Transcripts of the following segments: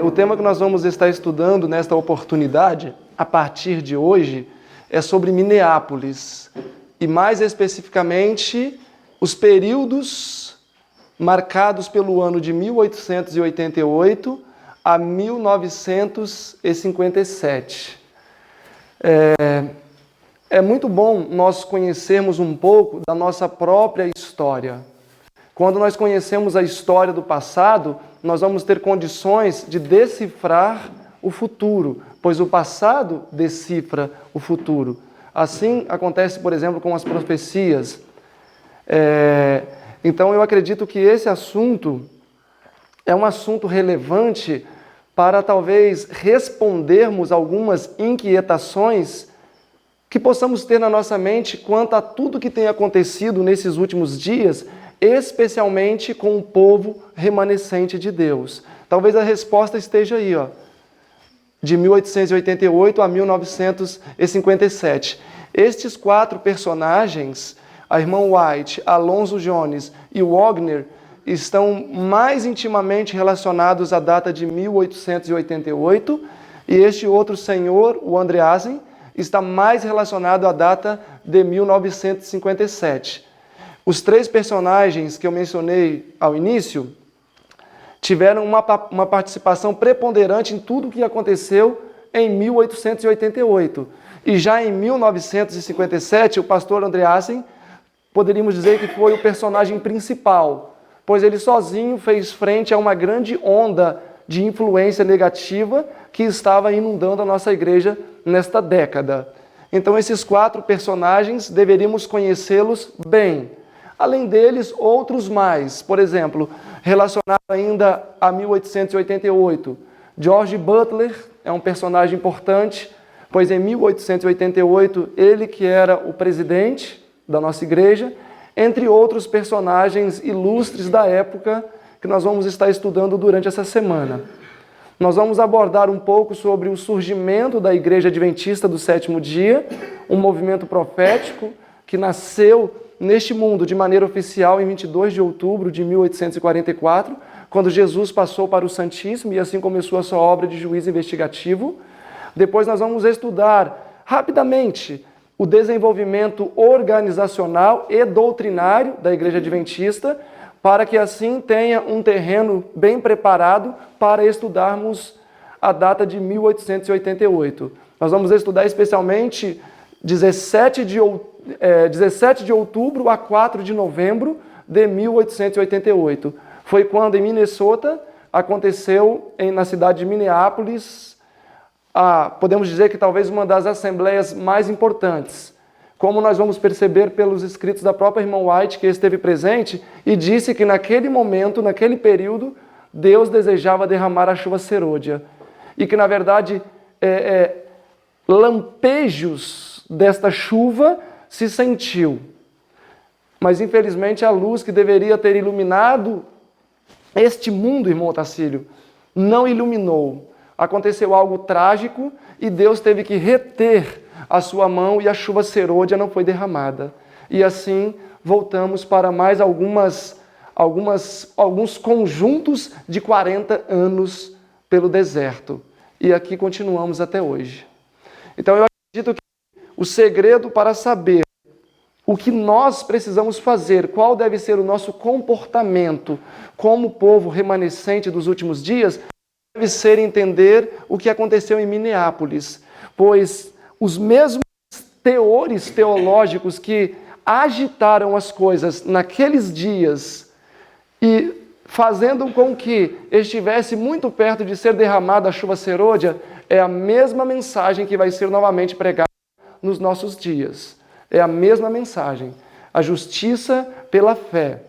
O tema que nós vamos estar estudando nesta oportunidade, a partir de hoje, é sobre Minneapolis. E mais especificamente, os períodos marcados pelo ano de 1888 a 1957. É muito bom nós conhecermos um pouco da nossa própria história. Quando nós conhecemos a história do passado, nós vamos ter condições de decifrar o futuro, pois o passado decifra o futuro. Assim acontece, por exemplo, com as profecias. Então eu acredito que esse assunto é um assunto relevante para talvez respondermos algumas inquietações que possamos ter na nossa mente quanto a tudo que tem acontecido nesses últimos dias, especialmente com o povo remanescente de Deus. Talvez a resposta esteja aí, de 1888 a 1957. Estes 4 personagens, a irmã White, Alonzo Jones e Wagner, estão mais intimamente relacionados à data de 1888, e este outro senhor, o Andreasen, está mais relacionado à data de 1957. Os 3 personagens que eu mencionei ao início tiveram uma participação preponderante em tudo o que aconteceu em 1888. E já em 1957, o pastor Andreasen, poderíamos dizer que foi o personagem principal, pois ele sozinho fez frente a uma grande onda de influência negativa que estava inundando a nossa igreja nesta década. Então esses 4 personagens deveríamos conhecê-los bem. Além deles, outros mais. Por exemplo, relacionado ainda a 1888, George Butler é um personagem importante, pois em 1888 ele que era o presidente da nossa igreja, entre outros personagens ilustres da época que nós vamos estar estudando durante essa semana. Nós vamos abordar um pouco sobre o surgimento da Igreja Adventista do Sétimo Dia, um movimento profético que nasceu neste mundo de maneira oficial em 22 de outubro de 1844, quando Jesus passou para o Santíssimo e assim começou a sua obra de juiz investigativo. Depois nós vamos estudar rapidamente o desenvolvimento organizacional e doutrinário da Igreja Adventista, para que assim tenha um terreno bem preparado para estudarmos a data de 1888. Nós vamos estudar especialmente 17 de outubro a 4 de novembro de 1888. Foi quando em Minnesota aconteceu, na cidade de Minneapolis, podemos dizer que talvez uma das assembleias mais importantes. Como nós vamos perceber pelos escritos da própria irmã White, que esteve presente, e disse que naquele momento, naquele período, Deus desejava derramar a chuva serôdia. E que, na verdade, lampejos desta chuva se sentiu. Mas, infelizmente, a luz que deveria ter iluminado este mundo, irmão Otacílio, não iluminou. Aconteceu algo trágico e Deus teve que reter a sua mão e a chuva serôdia não foi derramada. E assim voltamos para mais alguns conjuntos de 40 anos pelo deserto. E aqui continuamos até hoje. Então eu acredito que o segredo para saber o que nós precisamos fazer, qual deve ser o nosso comportamento como povo remanescente dos últimos dias, deve ser entender o que aconteceu em Minneapolis, pois os mesmos teores teológicos que agitaram as coisas naqueles dias e fazendo com que estivesse muito perto de ser derramada a chuva serôdia, é a mesma mensagem que vai ser novamente pregada nos nossos dias. É a mesma mensagem. A justiça pela fé.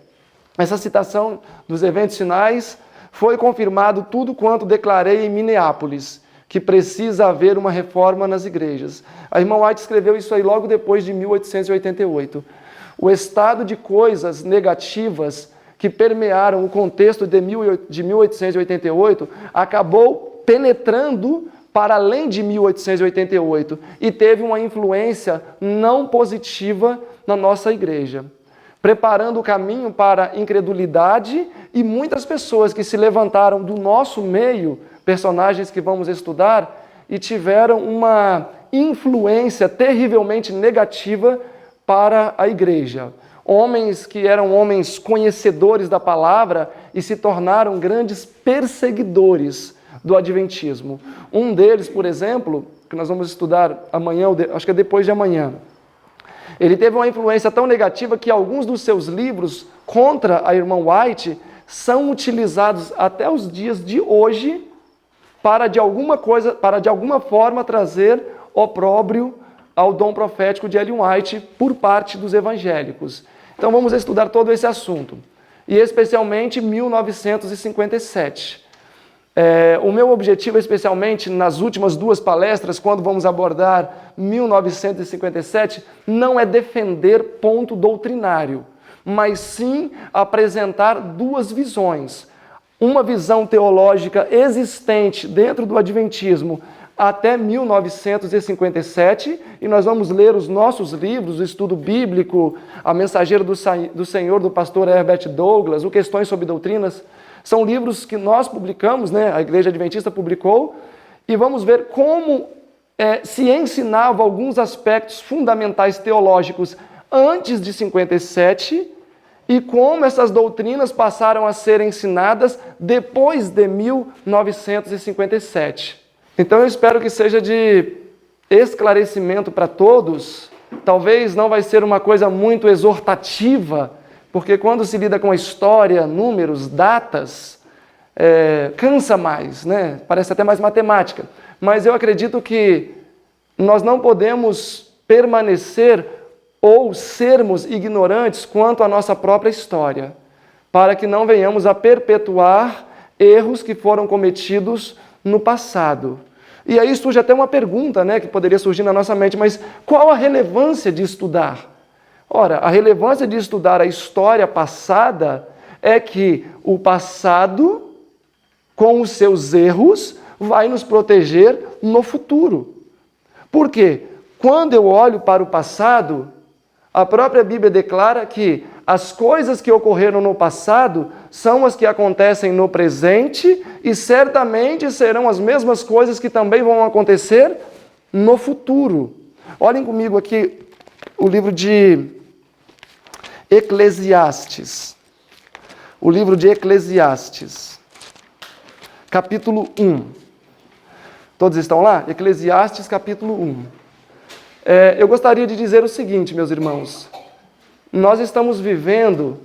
Essa citação dos eventos finais foi confirmado tudo quanto declarei em Minneapolis, que precisa haver uma reforma nas igrejas. A irmã White escreveu isso aí logo depois de 1888. O estado de coisas negativas que permearam o contexto de 1888 acabou penetrando para além de 1888 e teve uma influência não positiva na nossa igreja. preparando o caminho para a incredulidade, e muitas pessoas que se levantaram do nosso meio, personagens que vamos estudar, e tiveram uma influência terrivelmente negativa para a igreja. Homens que eram homens conhecedores da palavra e se tornaram grandes perseguidores do adventismo. Um deles, por exemplo, que nós vamos estudar amanhã, acho que é depois de amanhã, ele teve uma influência tão negativa que alguns dos seus livros contra a irmã White são utilizados até os dias de hoje para de alguma forma trazer opróbrio ao dom profético de Ellen White por parte dos evangélicos. Então vamos estudar todo esse assunto, e especialmente 1957. O meu objetivo, especialmente nas últimas duas palestras, quando vamos abordar 1957, não é defender ponto doutrinário, mas sim apresentar duas visões. Uma visão teológica existente dentro do Adventismo até 1957, e nós vamos ler os nossos livros, o Estudo Bíblico, A Mensageira do Senhor, do pastor Herbert Douglas, o Questões sobre Doutrinas. São livros que nós publicamos, a Igreja Adventista publicou, e vamos ver como se ensinava alguns aspectos fundamentais teológicos antes de 57 e como essas doutrinas passaram a ser ensinadas depois de 1957. Então eu espero que seja de esclarecimento para todos. Talvez não vai ser uma coisa muito exortativa, porque quando se lida com a história, números, datas, cansa mais, Parece até mais matemática. Mas eu acredito que nós não podemos permanecer ou sermos ignorantes quanto à nossa própria história, para que não venhamos a perpetuar erros que foram cometidos no passado. E aí surge até uma pergunta, que poderia surgir na nossa mente, mas qual a relevância de estudar? Ora, a relevância de estudar a história passada é que o passado, com os seus erros, vai nos proteger no futuro. Por quê? Quando eu olho para o passado, a própria Bíblia declara que as coisas que ocorreram no passado são as que acontecem no presente e certamente serão as mesmas coisas que também vão acontecer no futuro. Olhem comigo aqui o livro de Eclesiastes. O livro de Eclesiastes, capítulo 1. Todos estão lá? Eclesiastes, capítulo 1. Eu gostaria de dizer o seguinte, meus irmãos. Nós estamos vivendo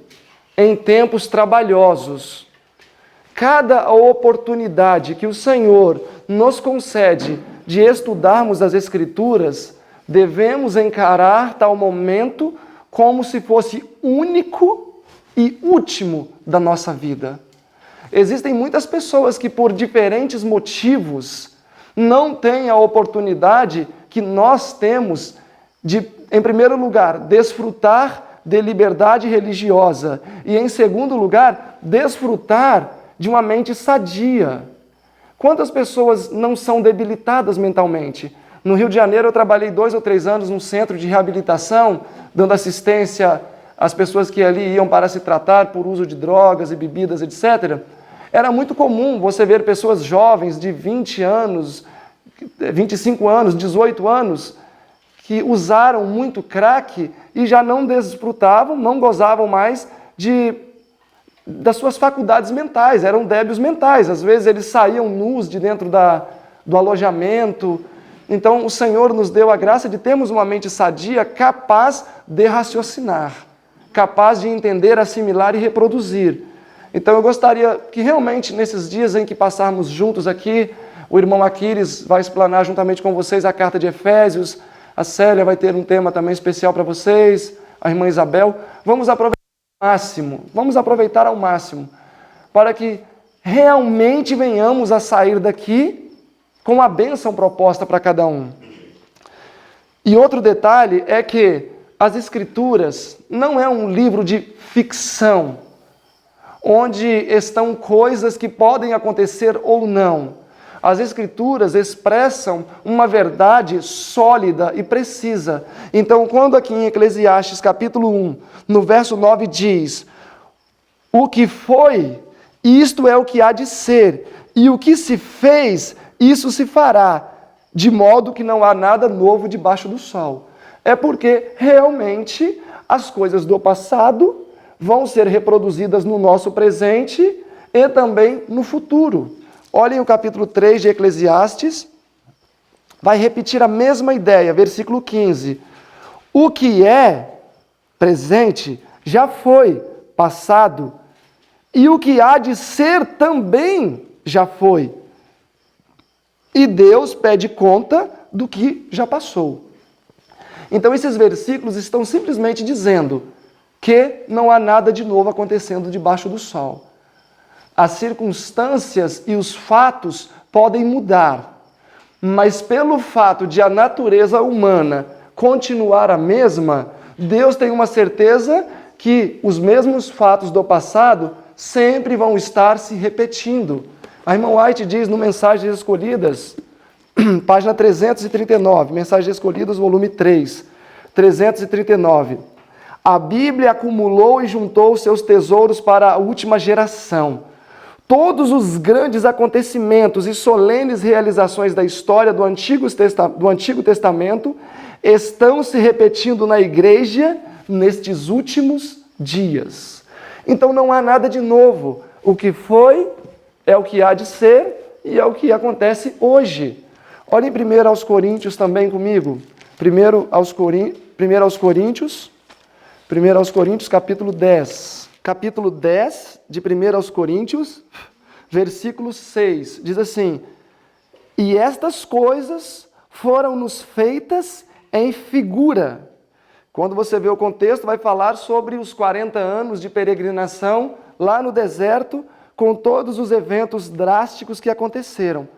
em tempos trabalhosos. Cada oportunidade que o Senhor nos concede de estudarmos as Escrituras, devemos encarar tal momento como se fosse único e último da nossa vida. Existem muitas pessoas que, por diferentes motivos, não têm a oportunidade que nós temos de, em primeiro lugar, desfrutar de liberdade religiosa e, em segundo lugar, desfrutar de uma mente sadia. Quantas pessoas não são debilitadas mentalmente? No Rio de Janeiro eu trabalhei 2 ou 3 anos num centro de reabilitação, dando assistência às pessoas que ali iam para se tratar por uso de drogas e bebidas, etc. Era muito comum você ver pessoas jovens de 20 anos, 25 anos, 18 anos, que usaram muito crack e já não desfrutavam, não gozavam mais das suas faculdades mentais, eram débeis mentais. Às vezes eles saíam nus de dentro do alojamento. Então o Senhor nos deu a graça de termos uma mente sadia, capaz de raciocinar, capaz de entender, assimilar e reproduzir. Então eu gostaria que realmente nesses dias em que passarmos juntos aqui, o irmão Aquiles vai explanar juntamente com vocês a carta de Efésios, a Célia vai ter um tema também especial para vocês, a irmã Isabel. Vamos aproveitar ao máximo, para que realmente venhamos a sair daqui com a bênção proposta para cada um. E outro detalhe é que as Escrituras não é um livro de ficção, onde estão coisas que podem acontecer ou não. As Escrituras expressam uma verdade sólida e precisa. Então, quando aqui em Eclesiastes capítulo 1, no verso 9 diz: o que foi, isto é o que há de ser, e o que se fez, isso se fará, de modo que não há nada novo debaixo do sol. É porque realmente as coisas do passado vão ser reproduzidas no nosso presente e também no futuro. Olhem o capítulo 3 de Eclesiastes, vai repetir a mesma ideia, versículo 15. O que é presente já foi passado, e o que há de ser também já foi. E Deus pede conta do que já passou. Então esses versículos estão simplesmente dizendo que não há nada de novo acontecendo debaixo do sol. As circunstâncias e os fatos podem mudar, mas pelo fato de a natureza humana continuar a mesma, Deus tem uma certeza que os mesmos fatos do passado sempre vão estar se repetindo. A irmã White diz no Mensagens Escolhidas, página 339, Mensagens Escolhidas, volume 3, 339. A Bíblia acumulou e juntou seus tesouros para a última geração. Todos os grandes acontecimentos e solenes realizações da história do Antigo Testamento estão se repetindo na igreja nestes últimos dias. Então não há nada de novo. O que foi é o que há de ser e é o que acontece hoje. Olhem 1 aos Coríntios também comigo. 1 aos Coríntios, capítulo 10. Capítulo 10 de 1 aos Coríntios, versículo 6. Diz assim: e estas coisas foram-nos feitas em figura. Quando você vê o contexto, vai falar sobre os 40 anos de peregrinação lá no deserto, com todos os eventos drásticos que aconteceram,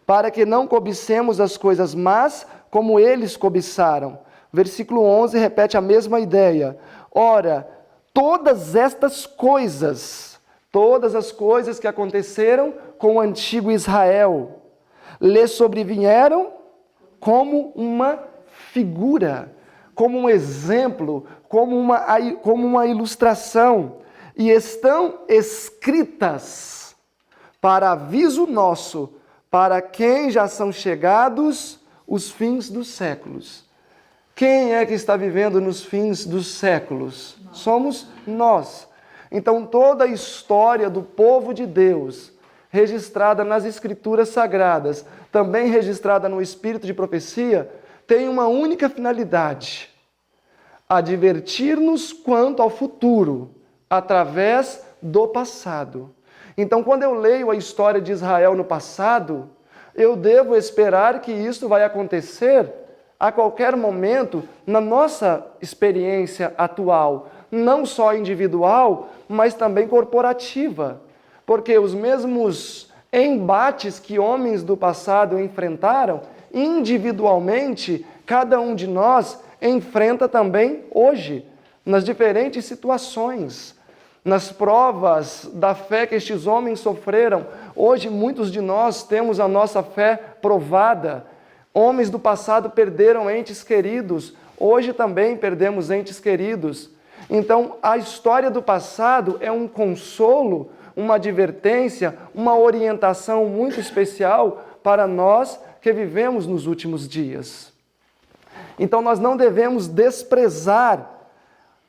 para que não cobicemos as coisas más como eles cobiçaram. Versículo 11 repete a mesma ideia. Ora, todas estas coisas, todas as coisas que aconteceram com o antigo Israel, lhe sobrevieram como uma figura, como um exemplo, como uma ilustração, e estão escritas para aviso nosso, para quem já são chegados os fins dos séculos. Quem é que está vivendo nos fins dos séculos? Somos nós. Então toda a história do povo de Deus, registrada nas Escrituras Sagradas, também registrada no Espírito de Profecia, tem uma única finalidade: advertir-nos quanto ao futuro, através do passado. Então, quando eu leio a história de Israel no passado, eu devo esperar que isso vai acontecer a qualquer momento na nossa experiência atual, não só individual, mas também corporativa. Porque os mesmos embates que homens do passado enfrentaram, individualmente, cada um de nós enfrenta também hoje, nas diferentes situações, nas provas da fé que estes homens sofreram. Hoje muitos de nós temos a nossa fé provada. Homens do passado perderam entes queridos, hoje também perdemos entes queridos. Então a história do passado é um consolo, uma advertência, uma orientação muito especial para nós que vivemos nos últimos dias. Então nós não devemos desprezar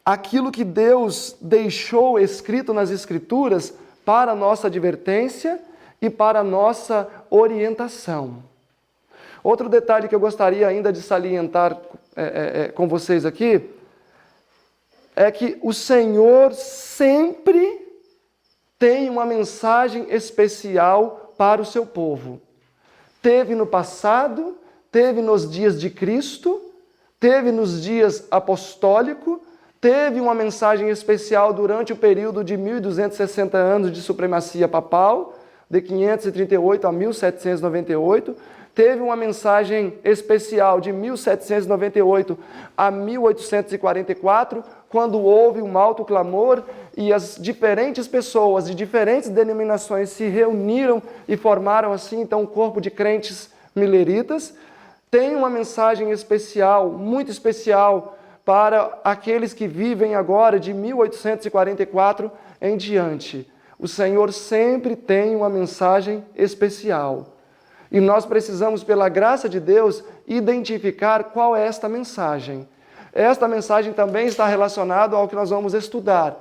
aquilo que Deus deixou escrito nas Escrituras para a nossa advertência e para a nossa orientação. Outro detalhe que eu gostaria ainda de salientar com vocês aqui é que o Senhor sempre tem uma mensagem especial para o seu povo. Teve no passado, teve nos dias de Cristo, teve nos dias apostólicos, teve uma mensagem especial durante o período de 1260 anos de supremacia papal, de 538 a 1798, teve uma mensagem especial de 1798 a 1844, quando houve um alto clamor e as diferentes pessoas de diferentes denominações se reuniram e formaram assim então um corpo de crentes mileritas. Tem uma mensagem especial, muito especial, para aqueles que vivem agora de 1844 em diante. O Senhor sempre tem uma mensagem especial. E nós precisamos, pela graça de Deus, identificar qual é esta mensagem. Esta mensagem também está relacionada ao que nós vamos estudar.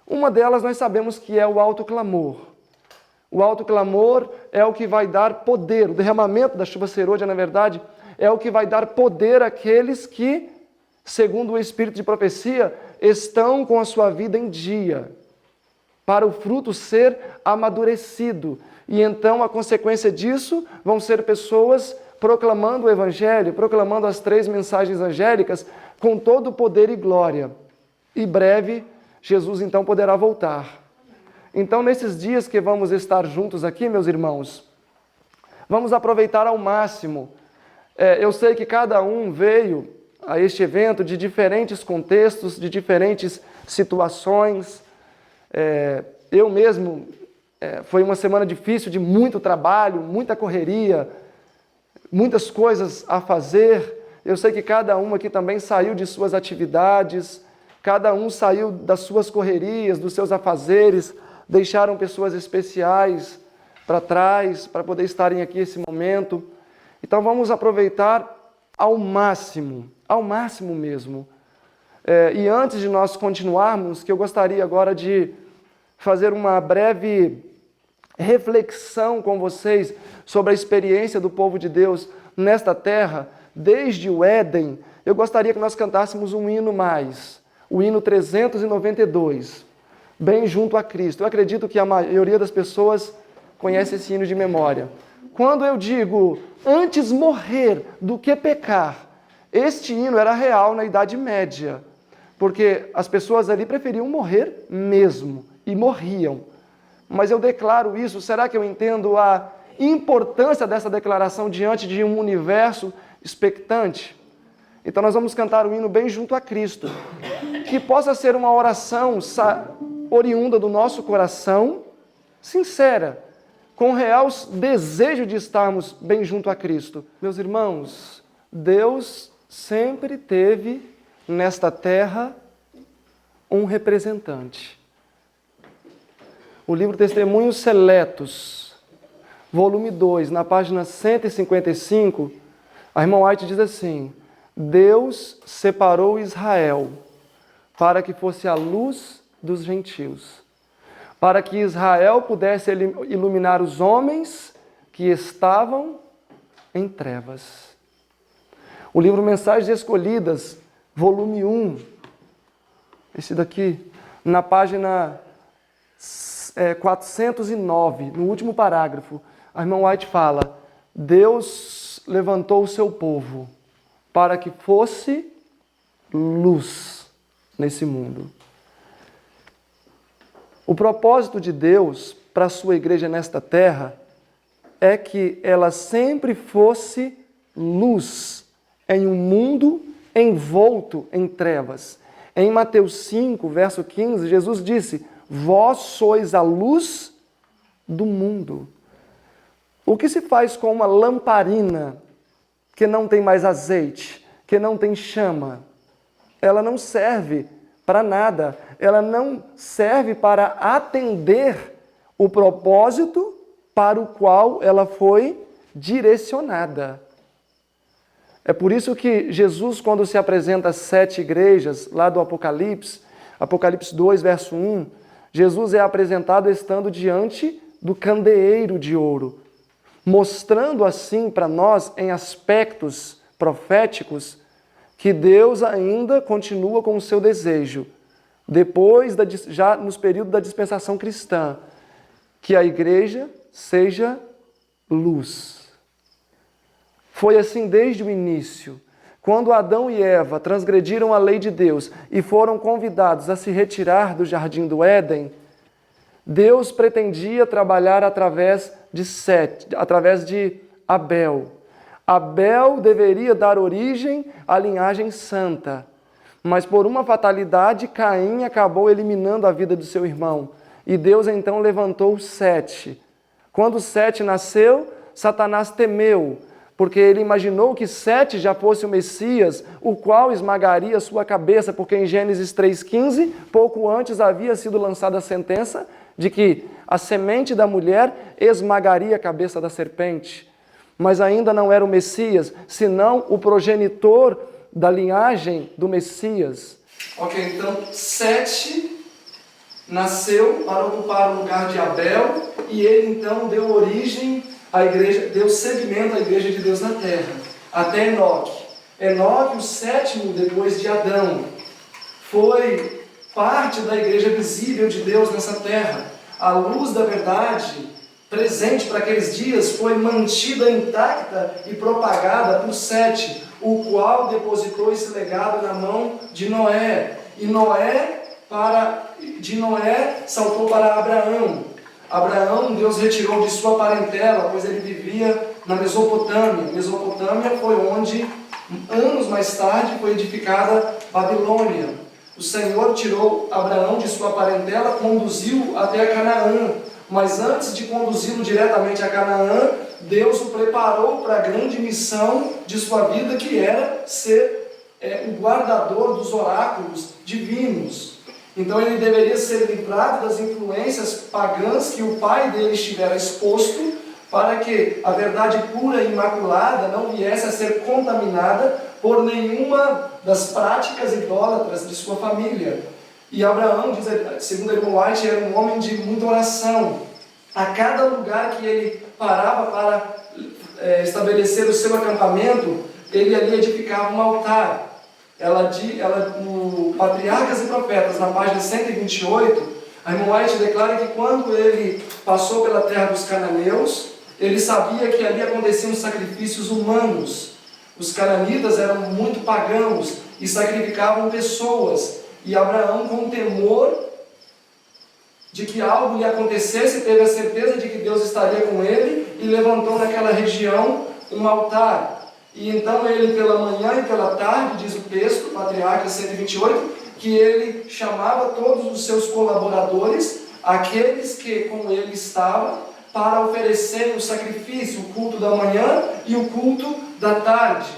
Uma delas nós sabemos que é o alto clamor. O alto clamor é o que vai dar poder. O derramamento da chuva serôdia, na verdade, é o que vai dar poder àqueles que, segundo o Espírito de profecia, estão com a sua vida em dia, para o fruto ser amadurecido. E então a consequência disso vão ser pessoas proclamando o Evangelho, proclamando as 3 mensagens angélicas com todo o poder e glória. E breve, Jesus então poderá voltar. Então, nesses dias que vamos estar juntos aqui, meus irmãos, vamos aproveitar ao máximo. Eu sei que cada um veio a este evento de diferentes contextos, de diferentes situações. Eu mesmo, foi uma semana difícil, de muito trabalho, muita correria, muitas coisas a fazer. Eu sei que cada um aqui também saiu de suas atividades, cada um saiu das suas correrias, dos seus afazeres, deixaram pessoas especiais para trás, para poder estarem aqui nesse momento. Então vamos aproveitar ao máximo mesmo. E antes de nós continuarmos, que eu gostaria agora de fazer uma breve reflexão com vocês sobre a experiência do povo de Deus nesta terra, desde o Éden. Eu gostaria que nós cantássemos um hino mais, o hino 392, bem junto a Cristo. Eu acredito que a maioria das pessoas conhece esse hino de memória. Quando eu digo, antes morrer do que pecar, este hino era real na Idade Média, porque as pessoas ali preferiam morrer mesmo, e morriam. Mas eu declaro isso, será que eu entendo a importância dessa declaração diante de um universo expectante? Então nós vamos cantar o hino bem junto a Cristo, que possa ser uma oração oriunda do nosso coração, sincera, com real desejo de estarmos bem junto a Cristo. Meus irmãos, Deus sempre teve nesta terra um representante. O livro Testemunhos Seletos, volume 2, na página 155, a irmã White diz assim: Deus separou Israel para que fosse a luz dos gentios, para que Israel pudesse iluminar os homens que estavam em trevas. O livro Mensagens Escolhidas, volume 1, esse daqui, na página 409, no último parágrafo, a irmã White fala: Deus levantou o seu povo para que fosse luz nesse mundo. O propósito de Deus para a sua igreja nesta terra é que ela sempre fosse luz em um mundo envolto em trevas. Em Mateus 5, verso 15, Jesus disse: Vós sois a luz do mundo. O que se faz com uma lamparina que não tem mais azeite, que não tem chama? Ela não serve para nada. Ela não serve para atender o propósito para o qual ela foi direcionada. É por isso que Jesus, quando se apresenta às 7 igrejas, lá do Apocalipse 2, verso 1, Jesus é apresentado estando diante do candeeiro de ouro, mostrando assim para nós, em aspectos proféticos, que Deus ainda continua com o seu desejo, já nos períodos da dispensação cristã, que a igreja seja luz. Foi assim desde o início. Quando Adão e Eva transgrediram a lei de Deus e foram convidados a se retirar do jardim do Éden, Deus pretendia trabalhar através de Abel. Abel deveria dar origem à linhagem santa, mas por uma fatalidade, Caim acabou eliminando a vida do seu irmão. E Deus então levantou Sete. Quando Sete nasceu, Satanás temeu, porque ele imaginou que Sete já fosse o Messias, o qual esmagaria sua cabeça, porque em Gênesis 3,15, pouco antes havia sido lançada a sentença de que a semente da mulher esmagaria a cabeça da serpente. Mas ainda não era o Messias, senão o progenitor da linhagem do Messias. Ok, então Sete nasceu para ocupar o lugar de Abel e ele então deu origem à igreja, deu seguimento à igreja de Deus na terra, até Enoque. Enoque, o sétimo depois de Adão, foi parte da igreja visível de Deus nessa terra. A luz da verdade presente para aqueles dias foi mantida intacta e propagada por Sete, o qual depositou esse legado na mão de Noé. E de Noé saltou para Abraão. Abraão, Deus retirou de sua parentela, pois ele vivia na Mesopotâmia. Mesopotâmia foi onde, anos mais tarde, foi edificada Babilônia. O Senhor tirou Abraão de sua parentela, conduziu até Canaã. Mas antes de conduzi-lo diretamente a Canaã, Deus o preparou para a grande missão de sua vida, que era ser o guardador dos oráculos divinos. Então ele deveria ser livrado das influências pagãs que o pai dele estivera exposto, para que a verdade pura e imaculada não viesse a ser contaminada por nenhuma das práticas idólatras de sua família. E Abraão, segundo Ellen White, era um homem de muita oração. A cada lugar que ele parava para estabelecer o seu acampamento, ele ali edificava um altar. No Patriarcas e Profetas, na página 128, a Ellen White declara que quando ele passou pela terra dos cananeus, ele sabia que ali aconteciam sacrifícios humanos. Os cananitas eram muito pagãos e sacrificavam pessoas. E Abraão, com temor de que algo lhe acontecesse, teve a certeza de que Deus estaria com ele e levantou naquela região um altar. E então ele, pela manhã e pela tarde, diz o texto, Patriarcas 128, que ele chamava todos os seus colaboradores, aqueles que com ele estavam, para oferecerem o sacrifício, o culto da manhã e o culto da tarde.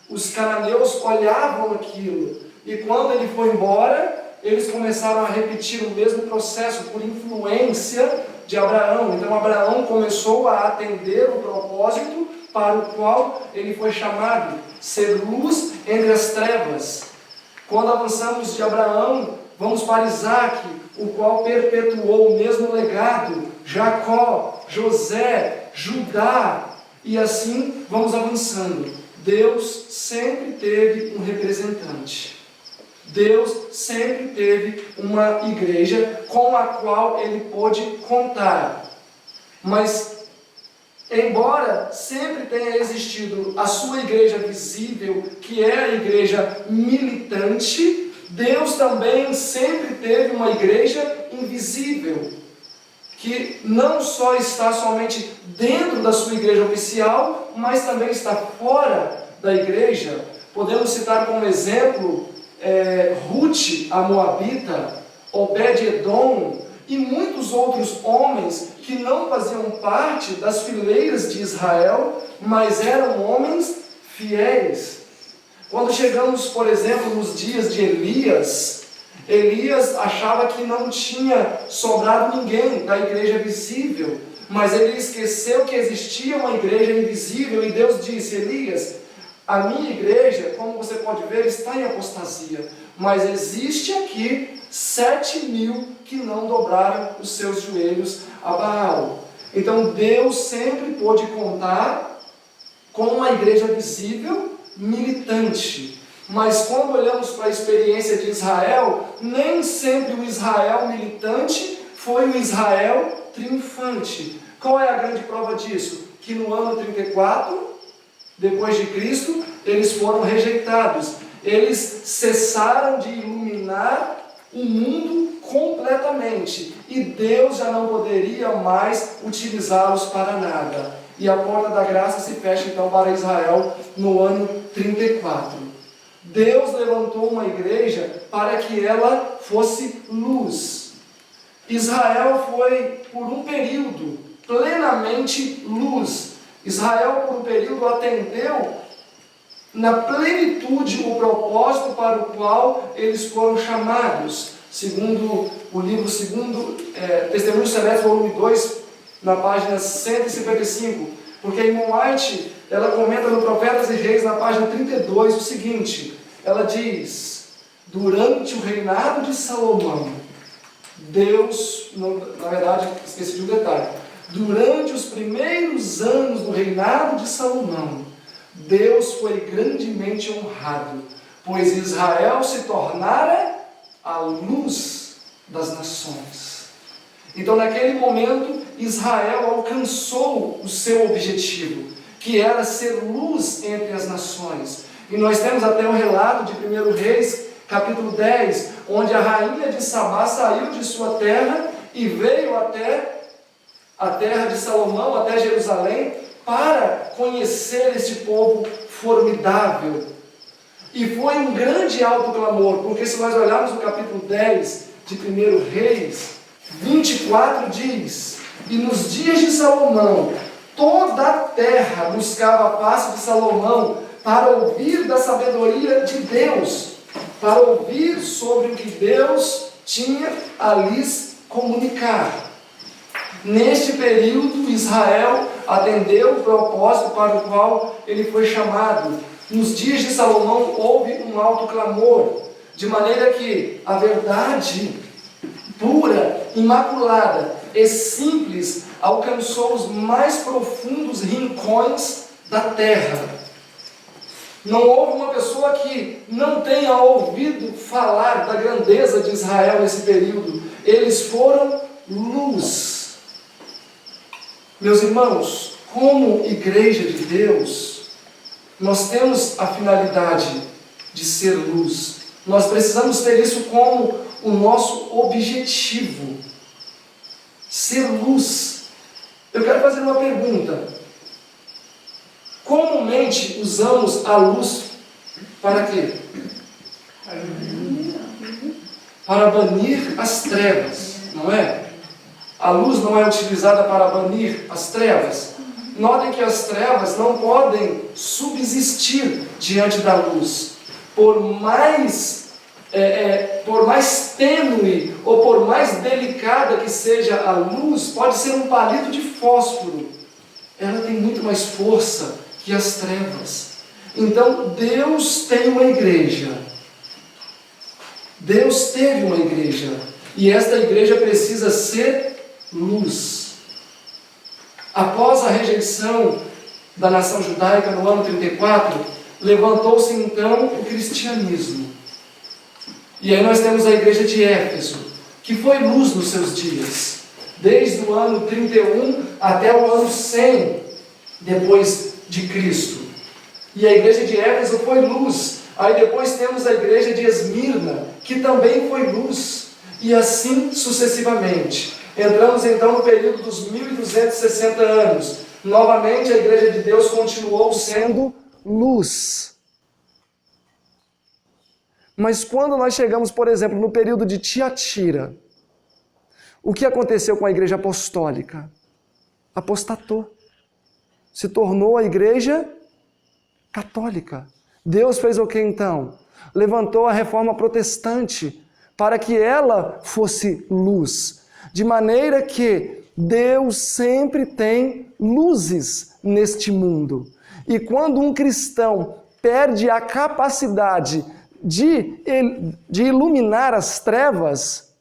Os cananeus olhavam aquilo, e quando ele foi embora, eles começaram a repetir o mesmo processo por influência de Abraão. Então Abraão começou a atender o propósito para o qual ele foi chamado, ser luz entre as trevas. Quando avançamos de Abraão, vamos para Isaac, o qual perpetuou o mesmo legado, Jacó, José, Judá, e assim vamos avançando. Deus sempre teve um representante. Deus sempre teve uma igreja com a qual ele pôde contar. Mas, embora sempre tenha existido a sua igreja visível, que é a igreja militante, Deus também sempre teve uma igreja invisível, que não só está somente dentro da sua igreja oficial, mas também está fora da igreja. Podemos citar como exemplo Ruth, a Moabita, Obed-Edom e muitos outros homens que não faziam parte das fileiras de Israel, mas eram homens fiéis. Quando chegamos, por exemplo, nos dias de Elias, Elias achava que não tinha sobrado ninguém da igreja visível, mas ele esqueceu que existia uma igreja invisível e Deus disse: Elias, a minha igreja, como você pode ver, está em apostasia, mas existe aqui 7.000 que não dobraram os seus joelhos a Baal. Então Deus sempre pôde contar com uma igreja visível, militante. Mas quando olhamos para a experiência de Israel, nem sempre o Israel militante foi o Israel triunfante. Qual é a grande prova disso? Que no ano 34, depois de Cristo, eles foram rejeitados. Eles cessaram de iluminar o mundo completamente, e Deus já não poderia mais utilizá-los para nada. E a porta da graça se fecha então para Israel no ano 34. Deus levantou uma igreja para que ela fosse luz. Israel foi, por um período, plenamente luz. Israel, por um período, atendeu na plenitude o propósito para o qual eles foram chamados. Segundo o livro Testemunho Celeste, volume 2, na página 155, porque a irmã White, ela comenta no Profetas e Reis, na página 32, o seguinte, ela diz: durante o reinado de Salomão, Deus, na verdade, esqueci de um detalhe, durante os primeiros anos do reinado de Salomão, Deus foi grandemente honrado, pois Israel se tornara a luz das nações. Então, naquele momento, Israel alcançou o seu objetivo, que era ser luz entre as nações. E nós temos até um relato de 1 Reis, capítulo 10, onde a rainha de Sabá saiu de sua terra e veio até a terra de Salomão, até Jerusalém, para conhecer este povo formidável. E foi um grande alto clamor, porque se nós olharmos no capítulo 10 de 1 Reis, 24 diz: e nos dias de Salomão, toda a terra buscava a face de Salomão para ouvir da sabedoria de Deus, para ouvir sobre o que Deus tinha a lhes comunicar. Neste período, Israel atendeu o propósito para o qual ele foi chamado. Nos dias de Salomão houve um alto clamor, de maneira que a verdade pura, imaculada e simples alcançou os mais profundos rincões da terra. Não houve uma pessoa que não tenha ouvido falar da grandeza de Israel nesse período. Eles foram luz. Meus irmãos, como igreja de Deus, nós temos a finalidade de ser luz. Nós precisamos ter isso como o nosso objetivo. Ser luz. Eu quero fazer uma pergunta. Comumente usamos a luz para quê? Para banir as trevas, não é? A luz não é utilizada para banir as trevas. Notem que as trevas não podem subsistir diante da luz. Por mais tênue ou por mais delicada que seja a luz, pode ser um palito de fósforo. Ela tem muito mais força que as trevas. Então, Deus tem uma igreja. Deus teve uma igreja. E esta igreja precisa ser luz. Após a rejeição da nação judaica no ano 34, levantou-se então o cristianismo. E aí nós temos a igreja de Éfeso, que foi luz nos seus dias, desde o ano 31 até o ano 100 depois de Cristo. E a igreja de Éfeso foi luz. Aí depois temos a igreja de Esmirna, que também foi luz. E assim sucessivamente. Entramos então no período dos 1260 anos. Novamente a igreja de Deus continuou sendo luz. Mas quando nós chegamos, por exemplo, no período de Tiatira, o que aconteceu com a igreja apostólica? Apostatou. Se tornou a igreja católica. Deus fez o que então? Levantou a reforma protestante para que ela fosse luz. De maneira que Deus sempre tem luzes neste mundo. E quando um cristão perde a capacidade de iluminar as trevas,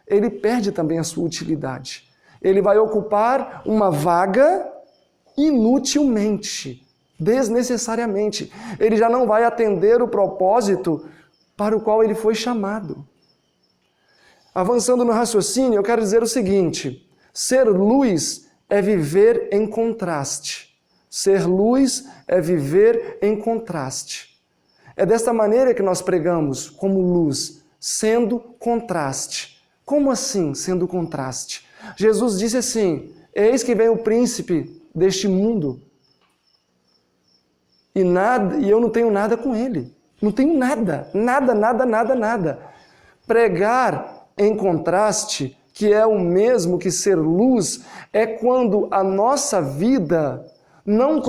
ele perde também a sua utilidade. Ele vai ocupar uma vaga inutilmente, desnecessariamente. Ele já não vai atender o propósito para o qual ele foi chamado. Avançando no raciocínio, eu quero dizer o seguinte: ser luz é viver em contraste. Ser luz é viver em contraste. É desta maneira que nós pregamos como luz, sendo contraste. Como assim, sendo contraste? Jesus disse assim: eis que vem o príncipe deste mundo e eu não tenho nada com ele. Não tenho nada. Pregar em contraste, que é o mesmo que ser luz, é quando a nossa vida não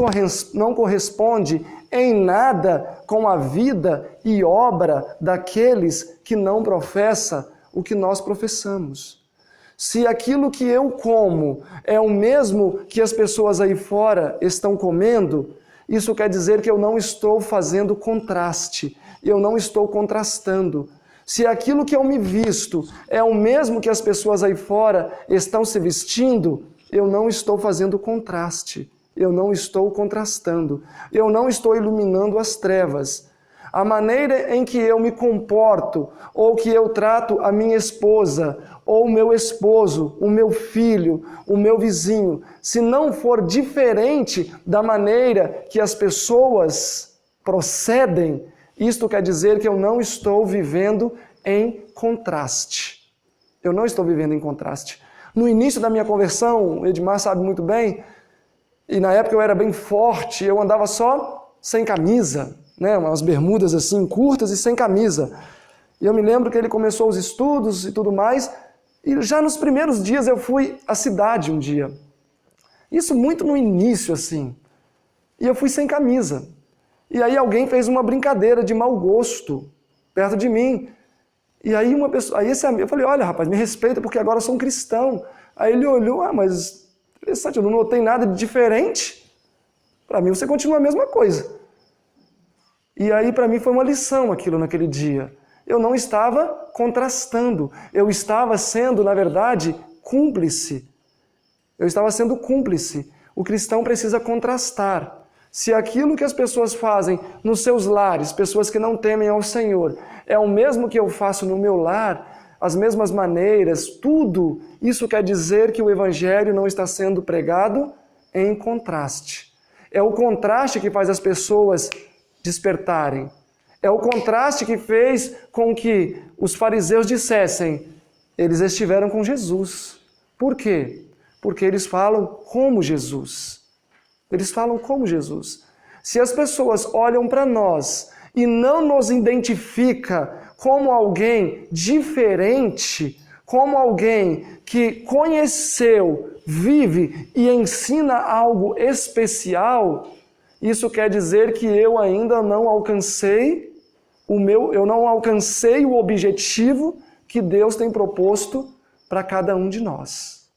corresponde em nada com a vida e obra daqueles que não professam o que nós professamos. Se aquilo que eu como é o mesmo que as pessoas aí fora estão comendo, isso quer dizer que eu não estou fazendo contraste, eu não estou contrastando. Se aquilo que eu me visto é o mesmo que as pessoas aí fora estão se vestindo, eu não estou fazendo contraste, eu não estou contrastando, eu não estou iluminando as trevas. A maneira em que eu me comporto, ou que eu trato a minha esposa, ou o meu esposo, o meu filho, o meu vizinho, se não for diferente da maneira que as pessoas procedem, isto quer dizer que eu não estou vivendo em contraste. Eu não estou vivendo em contraste. No início da minha conversão, o Edmar sabe muito bem, e na época eu era bem forte, eu andava só sem camisa, né, umas bermudas assim, curtas e sem camisa. E eu me lembro que ele começou os estudos e tudo mais, e já nos primeiros dias eu fui à cidade um dia. Isso muito no início, assim. E eu fui sem camisa. E aí alguém fez uma brincadeira de mau gosto perto de mim. E aí uma pessoa, eu falei: olha, rapaz, me respeita porque agora eu sou um cristão. Aí ele olhou: mas interessante, eu não notei nada de diferente. Para mim você continua a mesma coisa. E aí para mim foi uma lição aquilo naquele dia. Eu não estava contrastando, eu estava sendo, na verdade, cúmplice. Eu estava sendo cúmplice. O cristão precisa contrastar. Se aquilo que as pessoas fazem nos seus lares, pessoas que não temem ao Senhor, é o mesmo que eu faço no meu lar, as mesmas maneiras, tudo, isso quer dizer que o Evangelho não está sendo pregado em contraste. É o contraste que faz as pessoas despertarem. É o contraste que fez com que os fariseus dissessem: eles estiveram com Jesus. Por quê? Porque eles falam como Jesus. Eles falam como Jesus. Se as pessoas olham para nós e não nos identifica como alguém diferente, como alguém que conheceu, vive e ensina algo especial, isso quer dizer que eu ainda não alcancei o objetivo que Deus tem proposto para cada um de nós.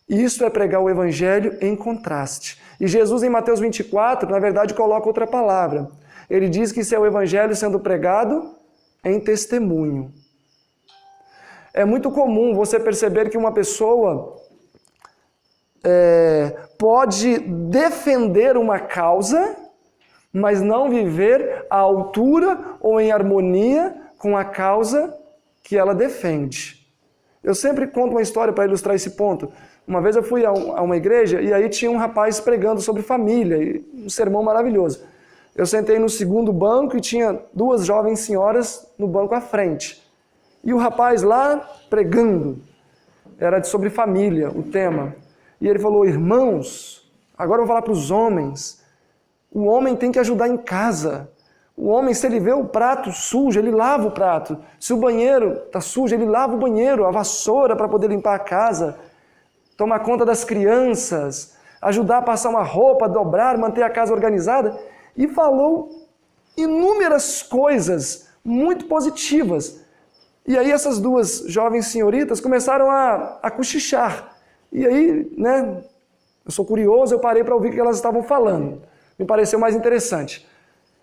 Isso é pregar o Evangelho em contraste. E Jesus, em Mateus 24, na verdade, coloca outra palavra. Ele diz que isso é o Evangelho sendo pregado em testemunho. É muito comum você perceber que uma pessoa pode defender uma causa, mas não viver à altura ou em harmonia com a causa que ela defende. Eu sempre conto uma história para ilustrar esse ponto. Uma vez eu fui a uma igreja e aí tinha um rapaz pregando sobre família, um sermão maravilhoso. Eu sentei no segundo banco e tinha duas jovens senhoras no banco à frente. E o rapaz lá pregando, era sobre família o tema. E ele falou: irmãos, agora eu vou falar para os homens, o homem tem que ajudar em casa. O homem, se ele vê o prato sujo, ele lava o prato. Se o banheiro está sujo, ele lava o banheiro, a vassoura para poder limpar a casa. Tomar conta das crianças, ajudar a passar uma roupa, dobrar, manter a casa organizada. E falou inúmeras coisas muito positivas. E aí essas duas jovens senhoritas começaram a cochichar. E aí, né, eu sou curioso, eu parei para ouvir o que elas estavam falando. Me pareceu mais interessante.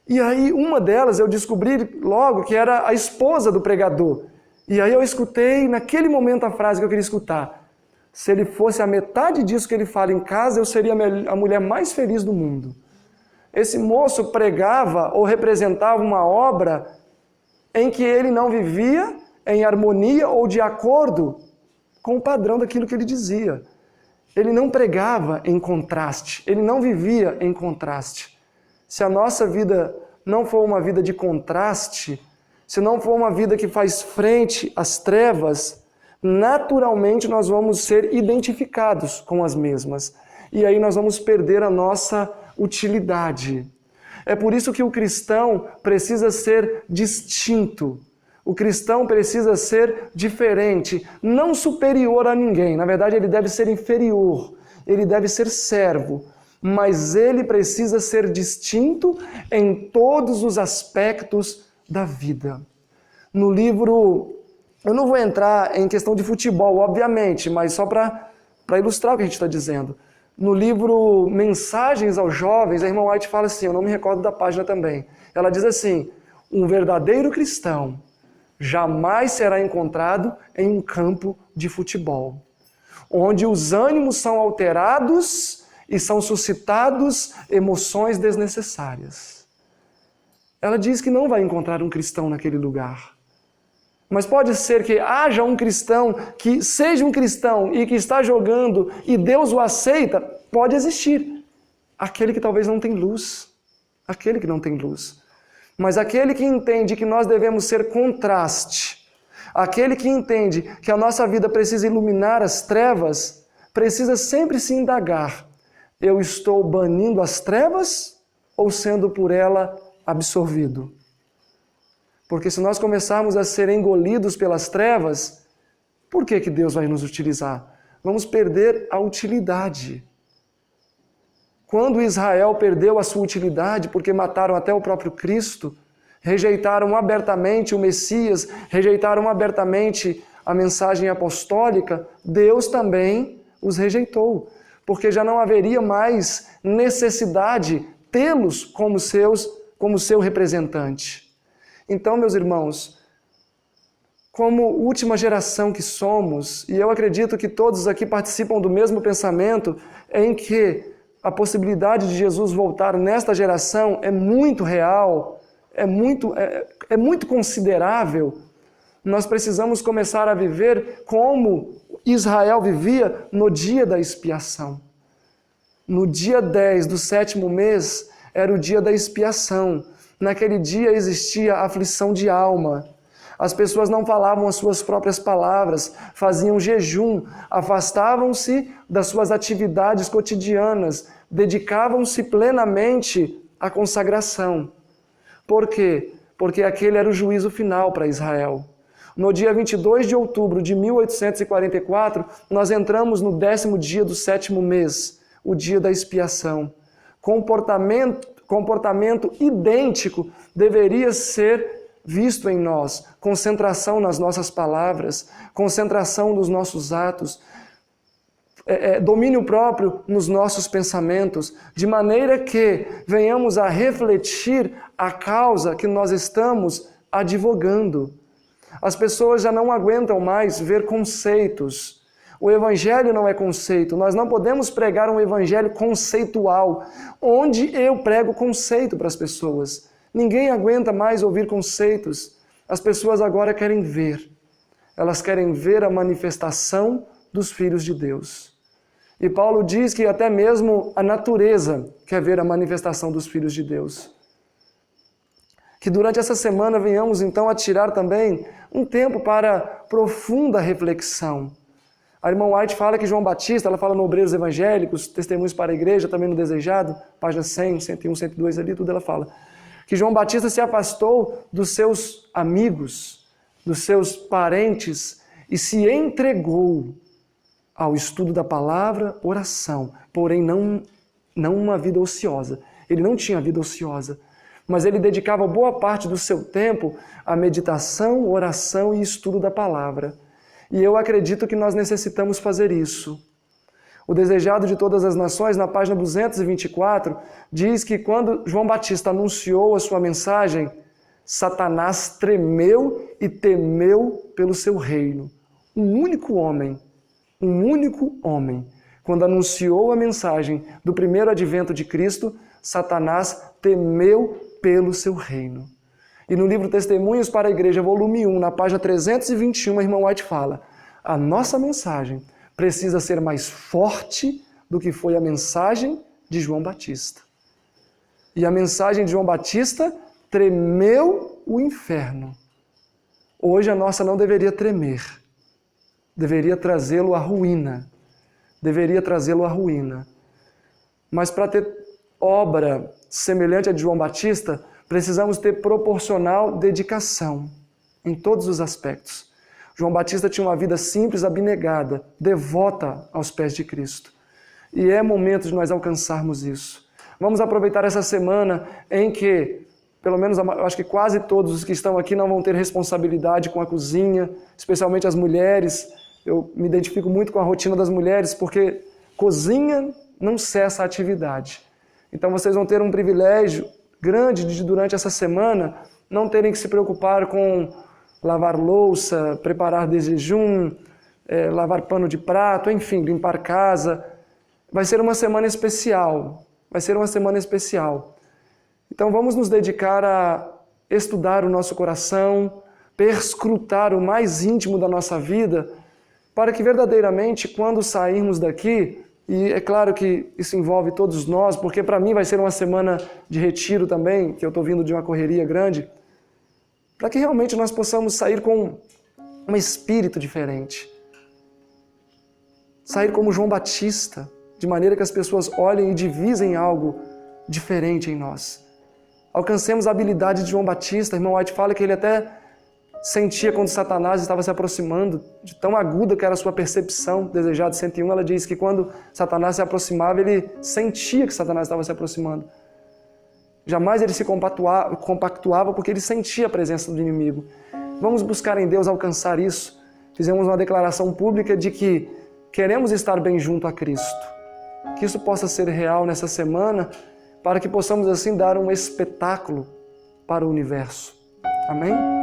E aí uma delas eu descobri logo que era a esposa do pregador. E aí eu escutei naquele momento a frase que eu queria escutar: se ele fosse a metade disso que ele fala em casa, eu seria a mulher mais feliz do mundo. Esse moço pregava ou representava uma obra em que ele não vivia em harmonia ou de acordo com o padrão daquilo que ele dizia. Ele não pregava em contraste, ele não vivia em contraste. Se a nossa vida não for uma vida de contraste, se não for uma vida que faz frente às trevas, naturalmente nós vamos ser identificados com as mesmas. E aí nós vamos perder a nossa utilidade. É por isso que o cristão precisa ser distinto. O cristão precisa ser diferente, não superior a ninguém. Na verdade, ele deve ser inferior, ele deve ser servo. Mas ele precisa ser distinto em todos os aspectos da vida. No livro, eu não vou entrar em questão de futebol, obviamente, mas só para ilustrar o que a gente está dizendo. No livro Mensagens aos Jovens, a irmã White fala assim, eu não me recordo da página também. Ela diz assim, um verdadeiro cristão jamais será encontrado em um campo de futebol, onde os ânimos são alterados e são suscitados emoções desnecessárias. Ela diz que não vai encontrar um cristão naquele lugar. Mas pode ser que haja um cristão que seja um cristão e que está jogando e Deus o aceita, pode existir. Aquele que talvez não tem luz. Aquele que não tem luz. Mas aquele que entende que nós devemos ser contraste, aquele que entende que a nossa vida precisa iluminar as trevas, precisa sempre se indagar. Eu estou banindo as trevas ou sendo por ela absorvido? Porque se nós começarmos a ser engolidos pelas trevas, por que Deus vai nos utilizar? Vamos perder a utilidade. Quando Israel perdeu a sua utilidade, porque mataram até o próprio Cristo, rejeitaram abertamente o Messias, rejeitaram abertamente a mensagem apostólica, Deus também os rejeitou, porque já não haveria mais necessidade tê-los como seu representante. Então, meus irmãos, como última geração que somos, e eu acredito que todos aqui participam do mesmo pensamento, em que a possibilidade de Jesus voltar nesta geração é muito real, é muito considerável, nós precisamos começar a viver como Israel vivia no dia da expiação. No dia 10 do 7º mês era o dia da expiação. Naquele dia existia aflição de alma. As pessoas não falavam as suas próprias palavras, faziam jejum, afastavam-se das suas atividades cotidianas, dedicavam-se plenamente à consagração. Por quê? Porque aquele era o juízo final para Israel. No dia 22 de outubro de 1844, nós entramos no 10º dia do 7º mês, o dia da expiação. Comportamento idêntico deveria ser visto em nós. Concentração nas nossas palavras, concentração nos nossos atos, domínio próprio nos nossos pensamentos, de maneira que venhamos a refletir a causa que nós estamos advogando. As pessoas já não aguentam mais ver conceitos. O evangelho não é conceito. Nós não podemos pregar um evangelho conceitual, onde eu prego conceito para as pessoas. Ninguém aguenta mais ouvir conceitos. As pessoas agora querem ver. Elas querem ver a manifestação dos filhos de Deus. E Paulo diz que até mesmo a natureza quer ver a manifestação dos filhos de Deus. Que durante essa semana venhamos então a tirar também um tempo para profunda reflexão. A irmã White fala que João Batista, ela fala no Obreiros Evangélicos, Testemunhos para a Igreja, também no Desejado, página 100, 101, 102 ali, tudo ela fala. Que João Batista se afastou dos seus amigos, dos seus parentes e se entregou ao estudo da palavra, oração, porém não uma vida ociosa. Ele não tinha vida ociosa, mas ele dedicava boa parte do seu tempo à meditação, oração e estudo da palavra. E eu acredito que nós necessitamos fazer isso. O Desejado de Todas as Nações, na página 224, diz que quando João Batista anunciou a sua mensagem, Satanás tremeu e temeu pelo seu reino. Um único homem, quando anunciou a mensagem do primeiro advento de Cristo, Satanás temeu pelo seu reino. E no livro Testemunhos para a Igreja, volume 1, na página 321, a irmã White fala: a nossa mensagem precisa ser mais forte do que foi a mensagem de João Batista. E a mensagem de João Batista tremeu o inferno. hoje a nossa não deveria tremer, deveria trazê-lo à ruína, deveria trazê-lo à ruína. Mas para ter obra semelhante à de João Batista, precisamos ter proporcional dedicação em todos os aspectos. João Batista tinha uma vida simples, abnegada, devota aos pés de Cristo. E é momento de nós alcançarmos isso. Vamos aproveitar essa semana em que, pelo menos eu acho que quase todos os que estão aqui não vão ter responsabilidade com a cozinha, especialmente as mulheres. Eu me identifico muito com a rotina das mulheres, porque cozinha não cessa a atividade. Então vocês vão ter um privilégio grande de, durante essa semana, não terem que se preocupar com lavar louça, preparar de jejum, lavar pano de prato, enfim, limpar casa. Vai ser uma semana especial. Vai ser uma semana especial. Então vamos nos dedicar a estudar o nosso coração, perscrutar o mais íntimo da nossa vida, para que verdadeiramente, quando sairmos daqui, e é claro que isso envolve todos nós, porque para mim vai ser uma semana de retiro também, que eu estou vindo de uma correria grande, para que realmente nós possamos sair com um espírito diferente. Sair como João Batista, de maneira que as pessoas olhem e divisem algo diferente em nós. Alcancemos a habilidade de João Batista. Irmão White fala que ele até sentia quando Satanás estava se aproximando, de tão aguda que era a sua percepção. Desejado 101, ela diz que quando Satanás se aproximava, ele sentia que Satanás estava se aproximando. Jamais ele se compactuava porque ele sentia a presença do inimigo. Vamos buscar em Deus alcançar isso. Fizemos uma declaração pública de que queremos estar bem junto a Cristo. Que isso possa ser real nessa semana, para que possamos assim dar um espetáculo para o universo. Amém?